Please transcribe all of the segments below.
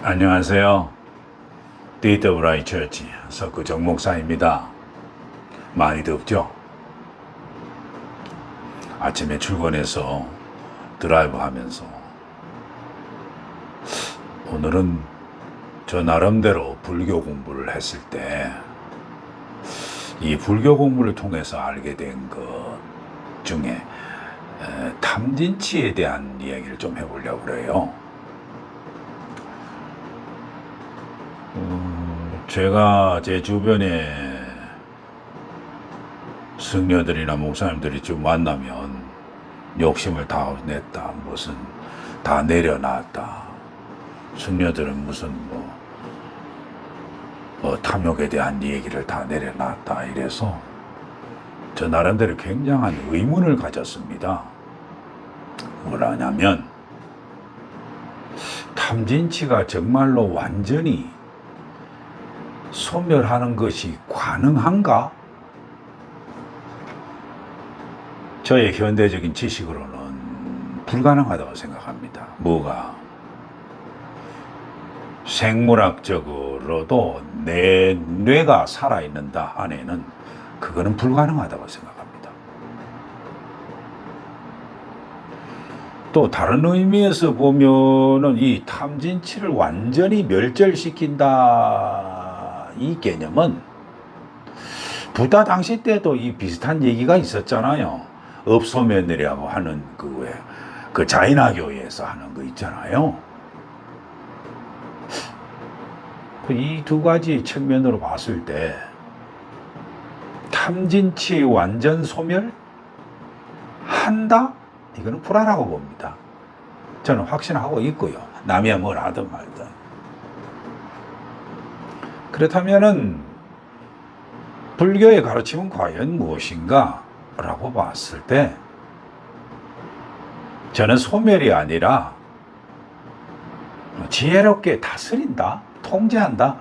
안녕하세요. DWI 처치 석구정 목사입니다. 많이 덥죠? 아침에 출근해서 드라이브 하면서 오늘은 저 나름대로 불교 공부를 했을 때 이 불교 공부를 통해서 알게 된 것 중에 탐진치에 대한 이야기를 좀 해보려고 그래요. 제가 제 주변에 승려들이나 목사님들이 좀 만나면 욕심을 다 냈다, 무슨 다 내려놨다, 승려들은 무슨 탐욕에 대한 얘기를 다 내려놨다 이래서 저 나름대로 굉장한 의문을 가졌습니다. 뭐라냐면 탐진치가 정말로 완전히 소멸하는 것이 가능한가? 저의 현대적인 지식으로는 불가능하다고 생각합니다. 뭐가? 생물학적으로도 내 뇌가 살아있는다 안에는 그거는 불가능하다고 생각합니다. 또 다른 의미에서 보면은 이 탐진치를 완전히 멸절시킨다 이 개념은 부다 당시 때도 이 비슷한 얘기가 있었잖아요. 업소면이라고 하는 그 자인화교에서 하는 거 있잖아요. 이 두 가지 측면으로 봤을 때 탐진치 완전 소멸 한다? 이거는 불안하고 봅니다. 저는 확신하고 있고요. 남이야 뭘 하든 말든. 그렇다면은 불교의 가르침은 과연 무엇인가? 라고 봤을 때 저는 소멸이 아니라 지혜롭게 다스린다, 통제한다,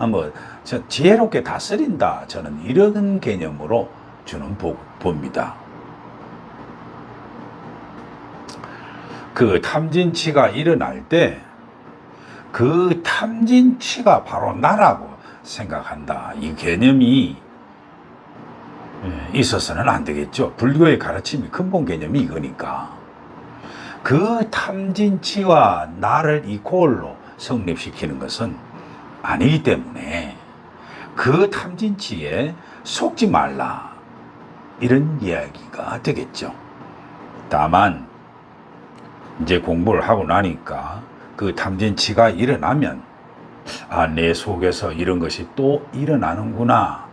지혜롭게 다스린다. 저는 이런 개념으로 저는 봅니다. 그 탐진치가 일어날 때 그 탐진치가 바로 나라고 생각한다. 이 개념이 있어서는 안 되겠죠. 불교의 가르침이 근본 개념이 이거니까. 그 탐진치와 나를 이퀄로 성립시키는 것은 아니기 때문에 그 탐진치에 속지 말라. 이런 이야기가 되겠죠. 다만 이제 공부를 하고 나니까 그 탐진치가 일어나면 내 속에서 이런 것이 또 일어나는구나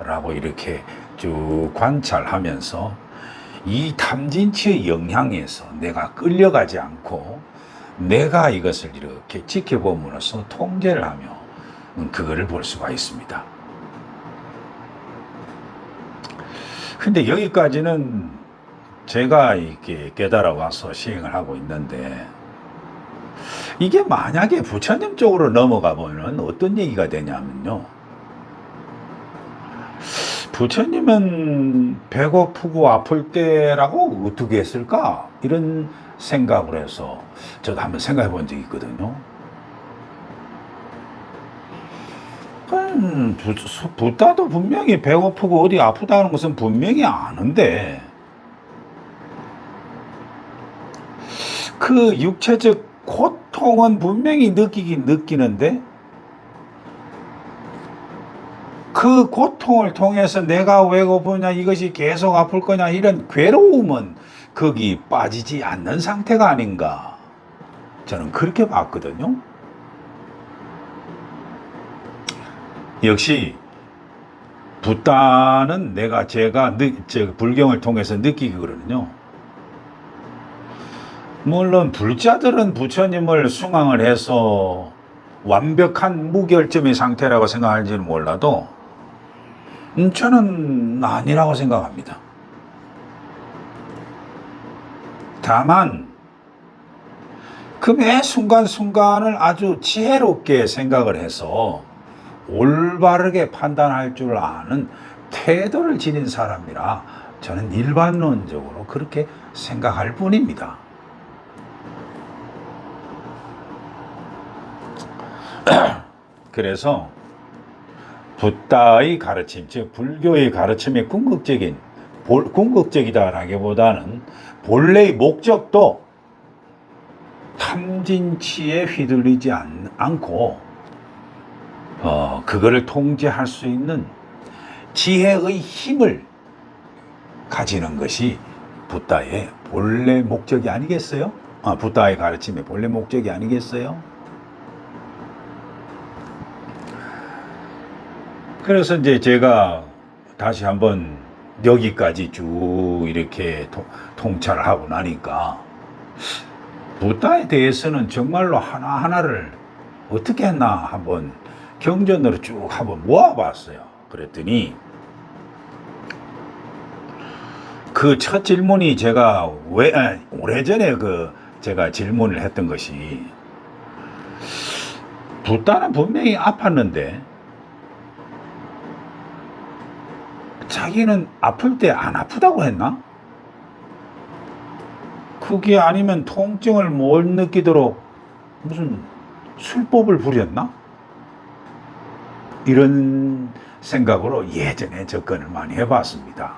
라고 이렇게 쭉 관찰하면서 이 탐진치의 영향에서 내가 끌려가지 않고 내가 이것을 이렇게 지켜봄으로써 통제를 하며 그거를 볼 수가 있습니다. 근데 여기까지는 제가 이렇게 깨달아 와서 시행을 하고 있는데 이게 만약에 부처님 쪽으로 넘어가 보면 어떤 얘기가 되냐면요. 부처님은 배고프고 아플 때라고 어떻게 했을까? 이런 생각을 해서 저도 한번 생각해 본 적이 있거든요. 부다도 분명히 배고프고 어디 아프다는 것은 분명히 아는데 그 육체적 고통은 분명히 느끼는데 그 고통을 통해서 내가 왜 고프냐, 이것이 계속 아플 거냐, 이런 괴로움은 거기 빠지지 않는 상태가 아닌가. 저는 그렇게 봤거든요. 역시 붓다는 제가 불경을 통해서 느끼기 그러는요. 물론 불자들은 부처님을 숭앙을 해서 완벽한 무결점의 상태라고 생각할지는 몰라도 저는 아니라고 생각합니다. 다만 그 매 순간순간을 아주 지혜롭게 생각을 해서 올바르게 판단할 줄 아는 태도를 지닌 사람이라 저는 일반론적으로 그렇게 생각할 뿐입니다. 그래서 붓다의 가르침, 즉 불교의 가르침의 궁극적이다라기보다는 본래의 목적도 탐진치에 휘둘리지 않고 그거를 통제할 수 있는 지혜의 힘을 가지는 것이 붓다의 본래 목적이 아니겠어요? 붓다의 가르침의 본래 목적이 아니겠어요? 그래서 이제 제가 다시 한번 여기까지 쭉 이렇게 통찰하고 나니까 붓다에 대해서는 정말로 하나하나를 어떻게 했나 한번 경전으로 쭉 한번 모아봤어요. 그랬더니 그 첫 질문이 제가 오래전에 제가 질문을 했던 것이 붓다는 분명히 아팠는데 자기는 아플 때 안 아프다고 했나? 그게 아니면 통증을 못 느끼도록 무슨 술법을 부렸나? 이런 생각으로 예전에 접근을 많이 해봤습니다.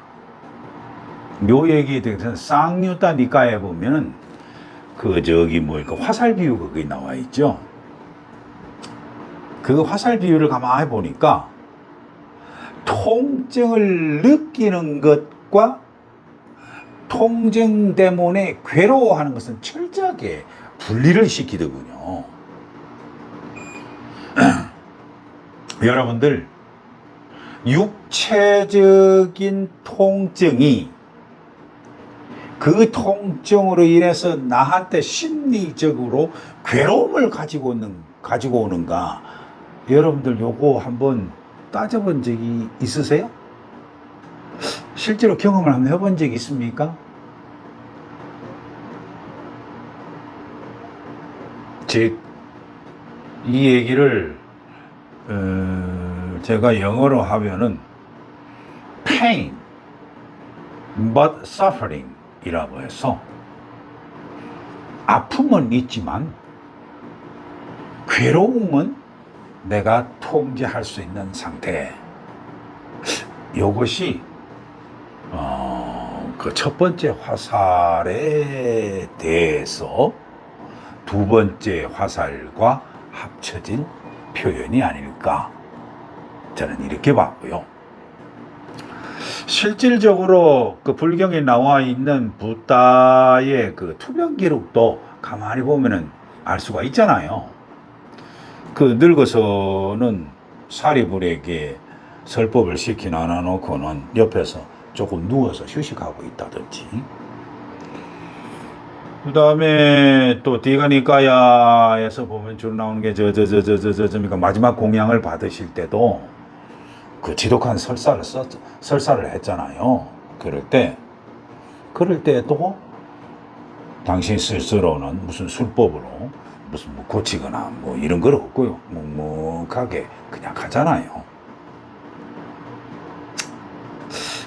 요 얘기에 대해서는 쌍유타 니까에 보면은 화살 비유 거기 나와 있죠. 그 화살 비유를 가만히 보니까 통증을 느끼는 것과 통증 때문에 괴로워하는 것은 철저하게 분리를 시키더군요. 여러분들, 육체적인 통증이 그 통증으로 인해서 나한테 심리적으로 괴로움을 가지고 오는가? 여러분들 요거 한번 따져본 적이 있으세요? 실제로 경험을 한번 해본 적이 있습니까? 즉, 이 얘기를 제가 영어로 하면은 pain but suffering 이라고 해서 아픔은 있지만 괴로움은 내가 통제할 수 있는 상태. 이것이 그 첫 번째 화살에 대해서 두 번째 화살과 합쳐진 표현이 아닐까, 저는 이렇게 봤고요. 실질적으로 그 불경에 나와 있는 붓다의 그 투병 기록도 가만히 보면은 알 수가 있잖아요. 그 늙어서는 사리불에게 설법을 시켜 놔놓고는 옆에서 조금 누워서 휴식하고 있다든지, 그 다음에 또 디가니까야에서 보면 줄 나오는 게 마지막 공양을 받으실 때도 그 지독한 설사를 했잖아요. 그럴 때도 당신 스스로는 무슨 술법으로 무슨 고치거나 이런 걸 없고요. 묵묵하게 그냥 가잖아요.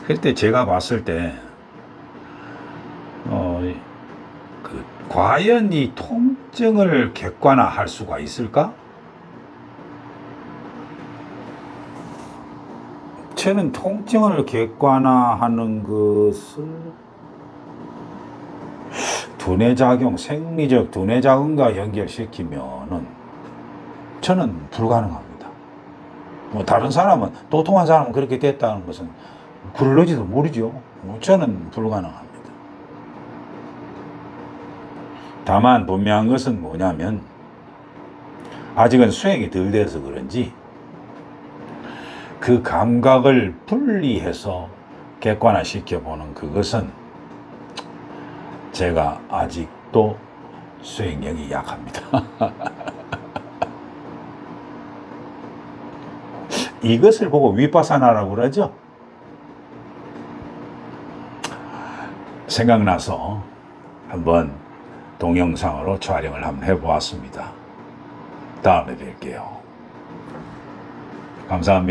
그때 제가 봤을 때 과연 이 통증을 객관화할 수가 있을까? 저는 통증을 객관화하는 것을 두뇌작용, 생리적 두뇌작용과 연결시키면은 저는 불가능합니다. 다른 사람은, 도통한 사람은 그렇게 됐다는 것은 그럴지도 모르죠. 저는 불가능합니다. 다만 분명한 것은 뭐냐면 아직은 수행이 덜 돼서 그런지 그 감각을 분리해서 객관화시켜보는 그것은 제가 아직도 수행력이 약합니다. 이것을 보고 위파사나라고 그러죠. 생각나서 한번 동영상으로 촬영을 한번 해보았습니다. 다음에 뵐게요. 감사합니다.